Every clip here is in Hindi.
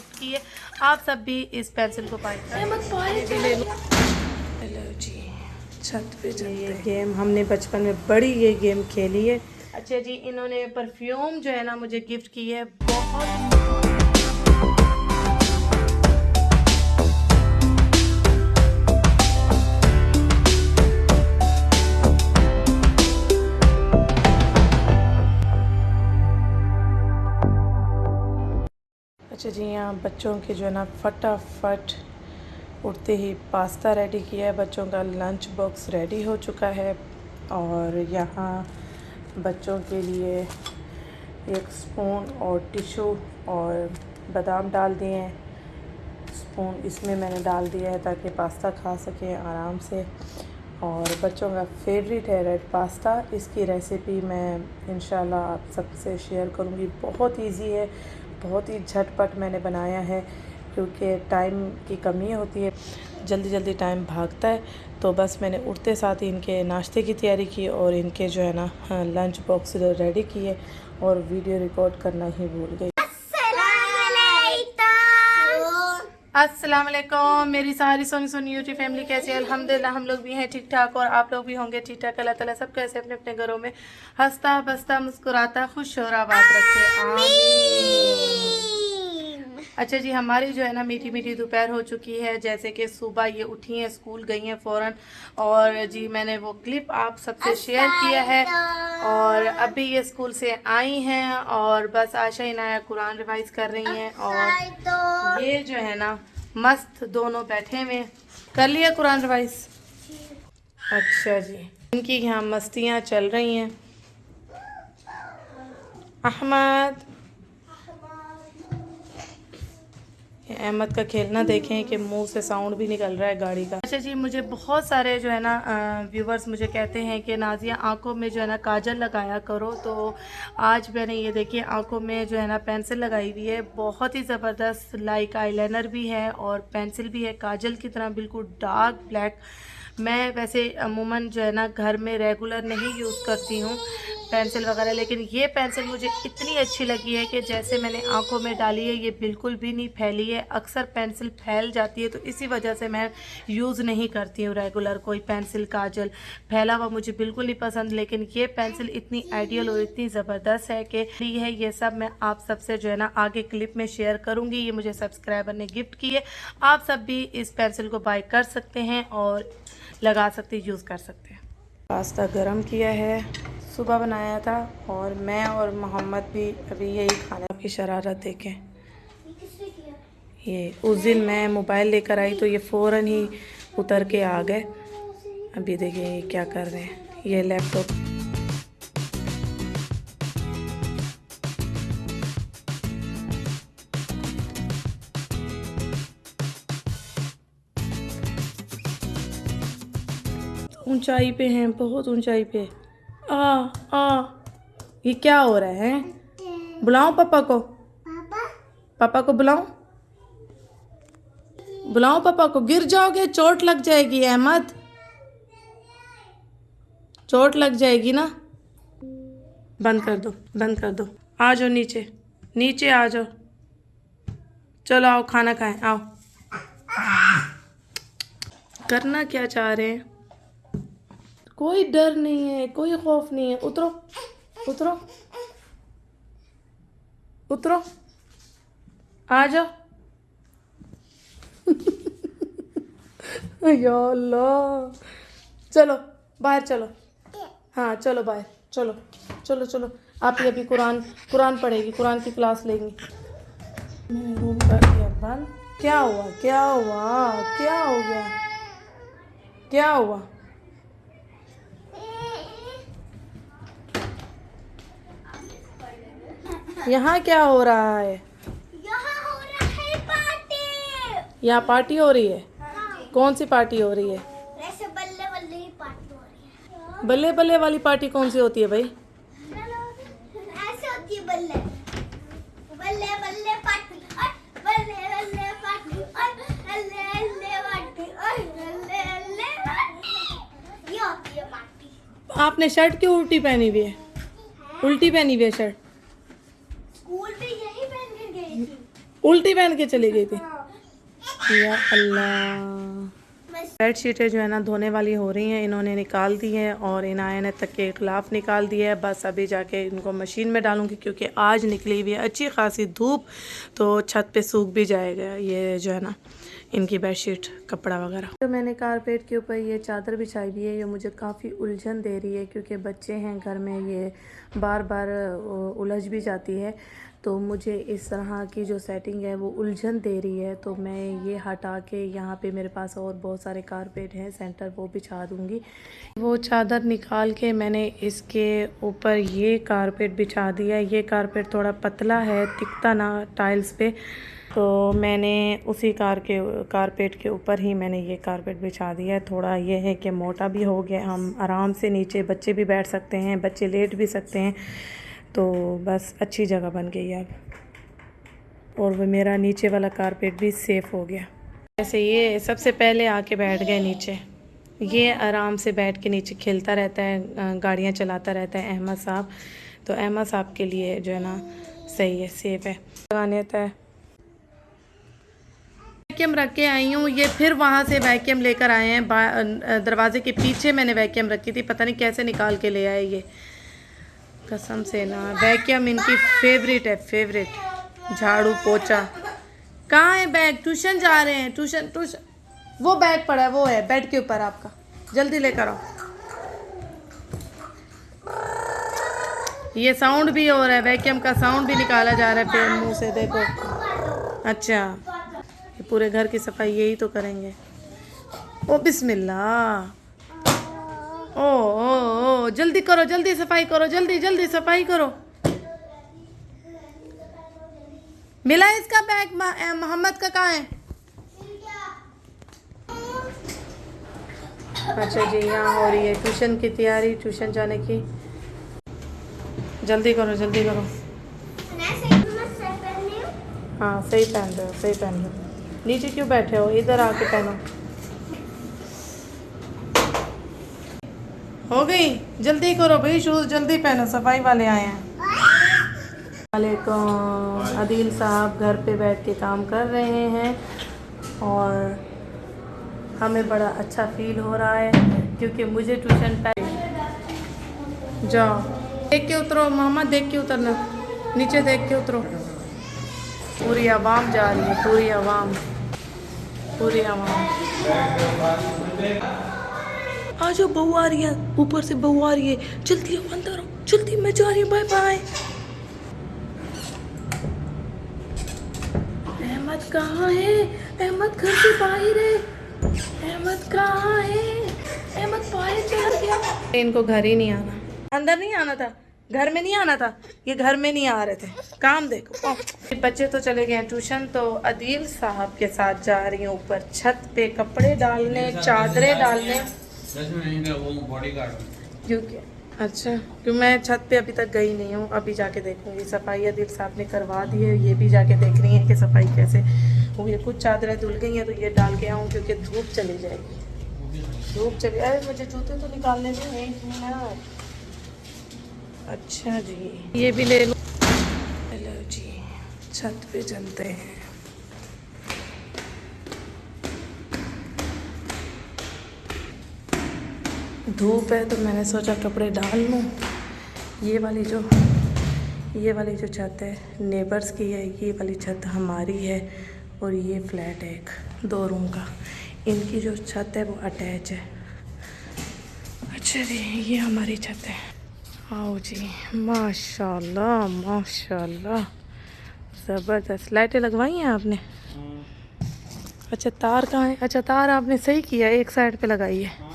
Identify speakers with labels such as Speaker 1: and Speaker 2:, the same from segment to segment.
Speaker 1: गिफ्ट की है। आप सब भी इस पेंसिल को बाय करें।
Speaker 2: हेलो जी, छत पे ये गेम हमने बचपन में बड़ी ये गेम खेली है।
Speaker 1: अच्छा जी, इन्होंने परफ्यूम जो है ना मुझे गिफ्ट की है, बहुत
Speaker 2: अच्छा जी, यहाँ बच्चों के जो है ना फटाफट उठते ही पास्ता रेडी किया है। बच्चों का लंच बॉक्स रेडी हो चुका है और यहाँ बच्चों के लिए एक स्पून और टिशू और बादाम डाल दिए हैं। स्पून इसमें मैंने डाल दिया है ताकि पास्ता खा सकें आराम से। और बच्चों का फेवरेट है रेड पास्ता। इसकी रेसिपी मैं इंशाल्लाह आप सबसे शेयर करूँगी। बहुत इजी है, बहुत ही झटपट मैंने बनाया है क्योंकि टाइम की कमी होती है, जल्दी जल्दी टाइम भागता है। तो बस मैंने उठते साथ ही इनके नाश्ते की तैयारी की और इनके जो है ना लंच बॉक्स रेडी किए और वीडियो रिकॉर्ड करना ही भूल गई।
Speaker 1: अस्सलाम वालेकुम मेरी सारी सोनी सोनी यूट्यूब फैमिली, कैसे है? अल्हम्दुलिल्लाह हम लोग भी हैं ठीक ठाक और आप लोग भी होंगे ठीक ठाक। अल्लाह ताला सब कैसे अपने अपने घरों में हंसता बसता मुस्कुराता खुश और आबाद रखे, आमीन। अच्छा जी, हमारी जो है ना मीठी मीठी दोपहर हो चुकी है। जैसे कि सुबह ये उठी हैं, स्कूल गई हैं फ़ौरन, और जी मैंने वो क्लिप आप सबसे शेयर किया है। और अभी ये स्कूल से आई हैं और बस आशा ही नया कुरान रिवाइज कर रही हैं। और ये जो है ना मस्त दोनों बैठे हुए। कर लिया कुरान रिवाइज? अच्छा जी, इनकी यहाँ मस्तियाँ चल रही हैं। अहमद, अहमद का खेलना देखें कि मुंह से साउंड भी निकल रहा है गाड़ी का। अच्छा जी, मुझे बहुत सारे जो है ना व्यूवर्स मुझे कहते हैं कि नाजिया आंखों में जो है ना काजल लगाया करो। तो आज मैंने ये देखिए आंखों में जो है ना पेंसिल लगाई हुई है, बहुत ही ज़बरदस्त, लाइक आईलाइनर भी है और पेंसिल भी है, काजल की तरह बिल्कुल डार्क ब्लैक। मैं वैसे अमूमन जो है ना घर में रेगुलर नहीं यूज़ करती हूँ पेंसिल वगैरह, लेकिन ये पेंसिल मुझे इतनी अच्छी लगी है कि जैसे मैंने आंखों में डाली है ये बिल्कुल भी नहीं फैली है। अक्सर पेंसिल फैल जाती है तो इसी वजह से मैं यूज़ नहीं करती हूँ रेगुलर कोई पेंसिल काजल। फैला हुआ मुझे बिल्कुल नहीं पसंद, लेकिन ये पेंसिल इतनी आइडियल और इतनी ज़बरदस्त है कि है ये सब मैं आप सबसे जो है ना आगे क्लिप में शेयर करूँगी। ये मुझे सब्सक्राइबर ने गिफ्ट की है। आप सब भी इस पेंसिल को बाय कर सकते हैं और लगा सकते, यूज़ कर सकते हैं।
Speaker 2: पास्ता गरम किया है, सुबह बनाया था और मैं और मोहम्मद भी अभी यही खाना की शरारत देखें। ये उस दिन मैं मोबाइल लेकर आई तो ये फ़ौरन ही उतर के आ गए। अभी देखिए ये क्या कर रहे हैं, ये लैपटॉप। ऊंचाई पे हैं, बहुत ऊंचाई पे। आ ये क्या हो रहा है? बुलाऊं पापा को? पापा को बुलाऊं? बुलाऊं पापा को? गिर जाओगे, चोट लग जाएगी अहमद, चोट लग जाएगी ना। बंद कर दो, बंद कर दो। आ जाओ नीचे, नीचे आ जाओ। चलो आओ खाना खाएं, आओ। करना क्या चाह रहे हैं? कोई डर नहीं है, कोई खौफ नहीं है। उतरो, उतरो, उतरो, आ जाओ। या अल्लाह, चलो बाहर चलो। हाँ चलो बाहर चलो, चलो चलो। आप ये अभी कुरान पढ़ेगी, कुरान की क्लास लेंगी। मैंने रूम कर दिया बंद। क्या हुआ, क्या हुआ, क्या हो गया, क्या हुआ? यहाँ क्या हो रहा है?
Speaker 3: यहाँ हो रहा है पार्टी।
Speaker 2: यहाँ पार्टी हो रही है?
Speaker 3: हाँ।
Speaker 2: कौन सी पार्टी हो रही है?
Speaker 3: ऐसे बल्ले बल्ले ही पार्टी हो रही है।
Speaker 2: बल्ले बल्ले वाली पार्टी कौन सी होती है भाई?
Speaker 3: ऐसे होती है बल्ले बल्ले बल्ले पार्टी, बल्ले बल्ले पार्टी, बल्ले बल्ले पार्टी, बल्ले बल्ले पार्टी। ये होती है पार्टी।
Speaker 2: आपने शर्ट क्यों उल्टी पहनी हुई है? उल्टी पहनी हुई है शर्ट।
Speaker 3: स्कूल में यही पहन कर गई थी।
Speaker 1: उल्टी पहन के चली गई थी। या अल्लाह। बेड शीटें जो है ना धोने वाली हो रही हैं, इन्होंने निकाल दी है और इनाया ने तक के खिलाफ निकाल दिया है। बस अभी जाके इनको मशीन में डालूंगी क्योंकि आज निकली हुई है अच्छी खासी धूप, तो छत पे सूख भी जाएगा ये जो है ना इनकी बेडशीट कपड़ा वगैरह। तो मैंने कारपेट के ऊपर ये चादर बिछाई हुई है, ये मुझे काफ़ी उलझन दे रही है क्योंकि बच्चे हैं घर में, ये बार बार उलझ भी जाती है। तो मुझे इस तरह की जो सेटिंग है वो उलझन दे रही है, तो मैं ये हटा के यहाँ पे मेरे पास और बहुत सारे कारपेट हैं सेंटर, वो बिछा दूँगी। वो चादर निकाल के मैंने इसके ऊपर ये कारपेट बिछा दिया। ये कारपेट थोड़ा पतला है, टिकता ना टाइल्स पे, तो मैंने उसी कारपेट के ऊपर ही मैंने ये कारपेट बिछा दिया है। थोड़ा ये है कि मोटा भी हो गया, हम आराम से नीचे बच्चे भी बैठ सकते हैं, बच्चे लेट भी सकते हैं, तो बस अच्छी जगह बन गई है अब। और वो मेरा नीचे वाला कारपेट भी सेफ़ हो गया। जैसे ये सबसे पहले आके बैठ गए नीचे, ये आराम से बैठ के नीचे खेलता रहता है, गाड़ियाँ चलाता रहता है अहमद साहब, तो अहमद साहब के लिए जो है ना सही है, सेफ़ है। लगाने है वैक्यूम रख के आई हूँ, ये फिर वहाँ से वैक्यूम लेकर आए हैं। दरवाजे के पीछे मैंने वैक्यूम रखी थी, पता नहीं कैसे निकाल के ले आए ये, कसम से ना। वैक्यूम इनकी फेवरेट है, फेवरेट। झाड़ू पोछा। कहाँ है बैग? ट्यूशन जा रहे हैं, ट्यूशन वो बैग पड़ा है, वो है बेड के ऊपर आपका, जल्दी लेकर आओ। ये साउंड भी हो रहा है, वैक्यूम का साउंड भी निकाला जा रहा है फिर मुंह से, देखो। अच्छा, ये पूरे घर की सफाई यही तो करेंगे। ओ बिस्मिल्लाह। ओ जल्दी करो, जल्दी सफाई करो, जल्दी जल्दी सफाई करो। मिला इसका बैग? मोहम्मद का कहाँ है? अच्छा जी, यहाँ हो रही है ट्यूशन की तैयारी, ट्यूशन जाने की। जल्दी करो, जल्दी करो। हाँ सही पहन रहे हो, सही पहन रहे हो। नीचे क्यों बैठे हो? इधर आके पहनो। हो गई? जल्दी करो भाई, शूज़ जल्दी पहनो, सफाई वाले आए हैं। वालेकुम। अदील साहब घर पे बैठ के काम कर रहे हैं और हमें बड़ा अच्छा फील हो रहा है क्योंकि मुझे ट्यूशन टाइम। जाओ देख के उतरो मामा, देख के उतरना, नीचे देख के उतरो। पूरी आवाम जा रही है, पूरी आवाम, पूरी आवाम। आ जाओ, बहू आ रही है, ऊपर से बहू आ रही है, जल्दी आओ अंदर आओ, जल्दी, मैं जा रही हूँ, बाय बाय। अहमद कहाँ है? अहमद घर से बाहर है। अहमद कहाँ है? अहमद बाहर चला गया। इनको घर ही नहीं आना, अंदर नहीं आना था, घर में नहीं आना था, ये घर में नहीं आ रहे थे। काम देखो। बच्चे तो चले गए हैं ट्यूशन, तो अदील साहब के साथ जा रही हूँ ऊपर छत पे कपड़े डालने, चादरें डालने, क्योंकि अच्छा क्यों मैं छत पे अभी तक गई नहीं हूँ, अभी जाके देखूंगी। सफाई अदील साहब ने करवा दी है, ये भी जाके देख रही है कि सफाई कैसे हुई है। कुछ चादरें धुल गई हैं तो ये डाल के आऊँ क्योंकि धूप चली जाएगी, धूप चली। अरे मुझे जूते तो निकालने दो, एक मिनट। अच्छा जी, ये भी ले लो। हेलो जी, छत पे चलते हैं। धूप है तो मैंने सोचा कपड़े डाल लूँ। ये वाली जो छत है नेबर्स की है, ये वाली छत हमारी है और ये फ्लैट है एक 2 रूम का, इनकी जो छत है वो अटैच है। अच्छा जी, ये हमारी छत है। आओ जी, माशाल्लाह माशाल्लाह, ज़बरदस्त। लाइटें लगवाई हैं आपने? अच्छा, तार कहाँ है? अच्छा, तार आपने सही किया, एक साइड पे लगाई है।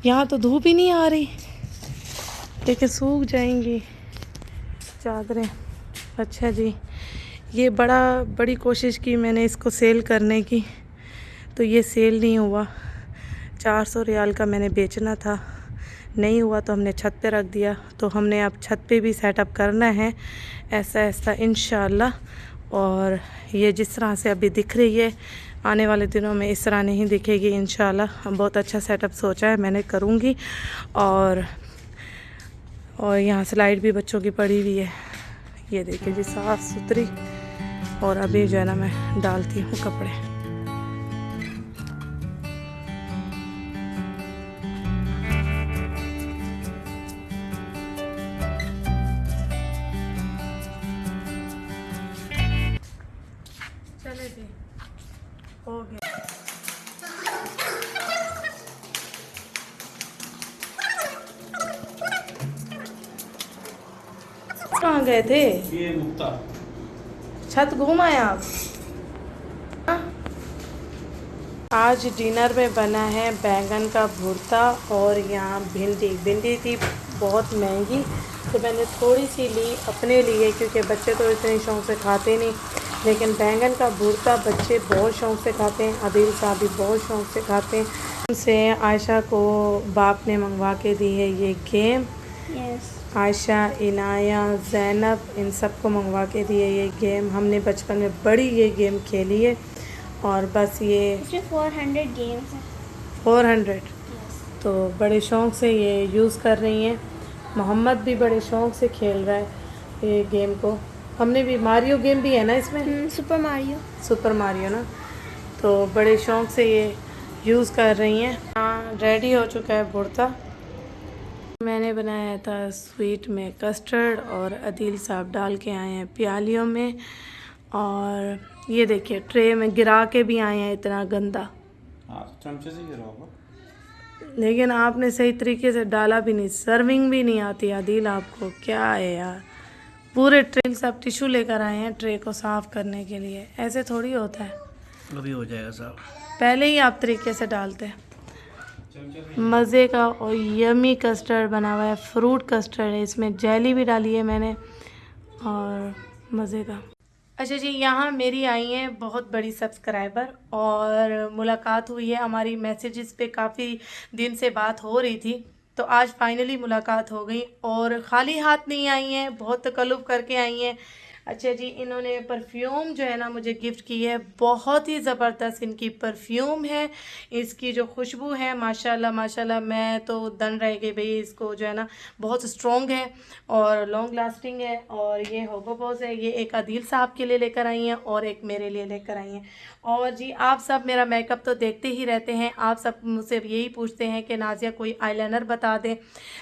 Speaker 1: यहाँ तो धूप ही नहीं आ रही, लेकिन सूख जाएंगी चादरें। अच्छा जी, ये बड़ी कोशिश की मैंने इसको सेल करने की, तो ये सेल नहीं हुआ। 400 रियाल का मैंने बेचना था, नहीं हुआ तो हमने छत पे रख दिया। तो हमने अब छत पे भी सेटअप करना है ऐसा ऐसा इंशाल्लाह। और ये जिस तरह से अभी दिख रही है, आने वाले दिनों में इस तरह नहीं दिखेगी इंशाल्लाह। बहुत अच्छा सेटअप सोचा है मैंने, करूँगी। और यहाँ स्लाइड भी बच्चों की पड़ी हुई है,
Speaker 2: ये देखिए जी साफ़ सुथरी। और अभी जो है ना मैं डालती हूँ कपड़े।
Speaker 1: चले जी, हो गया।
Speaker 2: कहाँ गए थे?
Speaker 4: ये मुक्ता
Speaker 2: छत घूम आए आप? आज डिनर में बना है बैंगन का भुर्ता और यहाँ भिंडी थी बहुत महंगी, तो मैंने थोड़ी सी ली अपने लिए, क्योंकि बच्चे तो इतने शौक़ से खाते नहीं। लेकिन बैंगन का भुर्ता बच्चे बहुत शौक़ से खाते हैं, आदिल साहब भी बहुत शौक़ से खाते हैं। उनसे आयशा को बाप ने मंगवा के दी है ये गेम। आयशा, इनाया, ज़ैनब, इन सबको मंगवा के दी है ये गेम। हमने बचपन में बड़ी ये गेम खेली है। और बस ये
Speaker 3: 400 गेम्स हैं।
Speaker 2: 400 तो बड़े शौक़ से ये यूज़ कर रही हैं। मोहम्मद भी बड़े शौक़ से खेल रहा है ये गेम को। हमने भी मारियो गेम भी है ना इसमें,
Speaker 3: सुपर
Speaker 2: मारियो ना, तो बड़े शौक़ से ये यूज़ कर रही हैं। हाँ, रेडी हो चुका है भुर्ता। मैंने बनाया था स्वीट में कस्टर्ड और अदील साहब डाल के आए हैं प्यालियों में। और ये देखिए ट्रे में गिरा के भी आए हैं, इतना गंदा।
Speaker 4: हाँ, चमचे से गिरा होगा।
Speaker 2: लेकिन आपने सही तरीके से डाला भी नहीं, सर्विंग भी नहीं आती आदिल आपको, क्या है यार। पूरे ट्रे सब टिश्यू लेकर आए हैं ट्रे को साफ़ करने के लिए, ऐसे थोड़ी होता है।
Speaker 4: अभी हो जाएगा साहब।
Speaker 2: पहले ही आप तरीके से डालते हैं। मज़े का और यमी कस्टर्ड बना हुआ है, फ्रूट कस्टर्ड है, इसमें जेली भी डाली है मैंने और मज़े का। अच्छा जी, यहाँ मेरी आई हैं बहुत बड़ी सब्सक्राइबर और मुलाकात हुई है हमारी मैसेजेस पे। काफ़ी दिन से बात हो रही थी, तो आज फाइनली मुलाकात हो गई। और ख़ाली हाथ नहीं आई हैं, बहुत तकल्लुफ़ करके आई हैं। अच्छा जी, इन्होंने परफ्यूम जो है ना मुझे गिफ्ट की है। बहुत ही ज़बरदस्त इनकी परफ्यूम है, इसकी जो खुशबू है माशाल्लाह माशाल्लाह, मैं तो दन रह गई भाई। इसको जो है ना बहुत स्ट्रॉन्ग है और लॉन्ग लास्टिंग है। और ये होगो बॉस है, ये एक आदिल साहब के लिए लेकर आई हैं और एक मेरे लिए लेकर आई हैं। और जी आप सब मेरा मेकअप तो देखते ही रहते हैं, आप सब मुझसे यही पूछते हैं कि नाज़िया कोई आईलाइनर बता दें।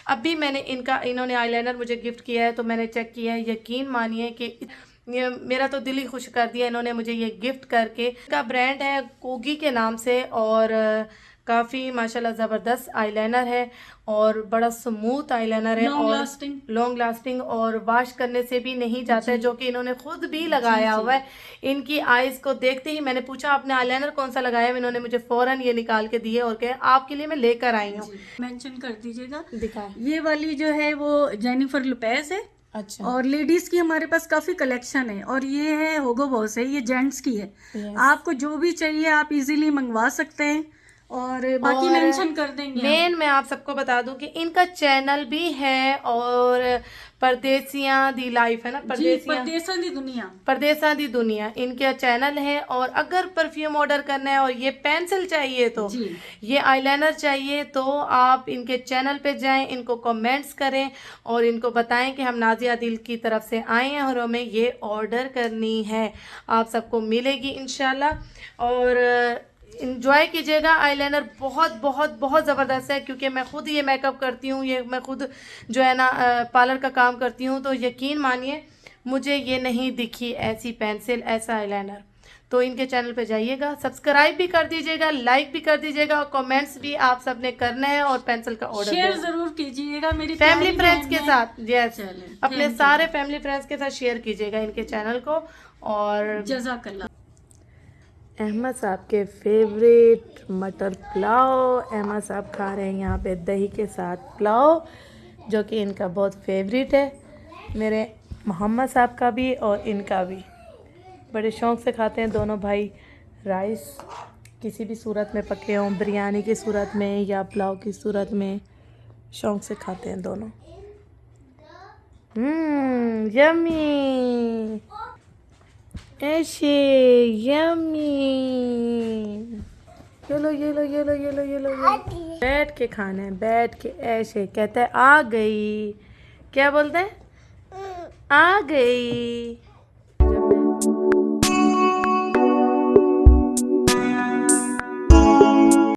Speaker 2: अभी मैंने इन्होंने आईलाइनर मुझे गिफ्ट किया है, तो मैंने चेक किया है। यकीन मानिए कि मेरा तो दिल ही खुश कर दिया इन्होंने मुझे ये गिफ्ट करके। इसका ब्रांड है कोगी के नाम से और काफ़ी माशाल्लाह ज़बरदस्त आईलाइनर है और बड़ा स्मूथ आईलाइनर है, लॉन्ग लास्टिंग और वॉश करने से भी नहीं जाता है, जो कि इन्होंने खुद भी लगाया हुआ है। इनकी आईज को देखते ही मैंने पूछा आपने आईलाइनर कौन सा लगाया है, इन्होंने मुझे फ़ौरन ये निकाल के दिए और कहे आपके लिए मैं लेकर आई हूँ।
Speaker 5: मेंशन कर दीजिएगा।
Speaker 2: दिखाएं।
Speaker 5: ये वाली जो है वो जेनिफर लोपेज है।
Speaker 2: अच्छा।
Speaker 5: और लेडीज की हमारे पास काफी कलेक्शन है। और ये है होगो बॉस है, ये जेंट्स की है। आपको जो भी चाहिए आप इजीली मंगवा सकते हैं और बाकी मेंशन कर देंगे।
Speaker 2: मेन मैं आप सबको बता दूं कि इनका चैनल भी है और परदेसियां दी लाइफ है ना, परदेसा दी दुनिया इनका चैनल है। और अगर परफ्यूम ऑर्डर करना है और ये पेंसिल चाहिए तो ये आईलाइनर चाहिए तो आप इनके चैनल पे जाएं, इनको कमेंट्स करें और इनको बताएं कि हम नाज़िया दिल की तरफ से आए हैं और हमें ये ऑर्डर करनी है। आप सबको मिलेगी इंशाल्लाह और इंजॉय कीजिएगा। आईलाइनर बहुत बहुत बहुत ज़बरदस्त है, क्योंकि मैं खुद ये मेकअप करती हूँ, ये मैं खुद जो है ना पार्लर का काम करती हूँ, तो यकीन मानिए मुझे ये नहीं दिखी ऐसी पेंसिल, ऐसा आईलाइनर। तो इनके चैनल पे जाइएगा, सब्सक्राइब भी कर दीजिएगा, लाइक भी कर दीजिएगा और कमेंट्स भी आप सबने करना है और पेंसिल का ऑर्डर
Speaker 5: शेयर जरूर कीजिएगा मेरी
Speaker 2: फैमिली फ्रेंड्स के साथ। यस, अपने सारे फैमिली फ्रेंड्स के साथ शेयर कीजिएगा इनके चैनल को। और
Speaker 5: जज़ाकल्लाह।
Speaker 2: अहमद साहब के फेवरेट मटर पुलाव, अहमद साहब खा रहे हैं यहाँ पे दही के साथ पुलाव, जो कि इनका बहुत फेवरेट है। मेरे मोहम्मद साहब का भी और इनका भी बड़े शौक़ से खाते हैं दोनों भाई। राइस किसी भी सूरत में पके हों, बिरयानी की सूरत में या पुलाव की सूरत में, शौक़ से खाते हैं दोनों। यम्मी, ऐसे यम्मी। ये लो बैठ के खाना है, बैठ के ऐसे। कहता है आ गई, क्या बोलते हैं
Speaker 1: आ गई।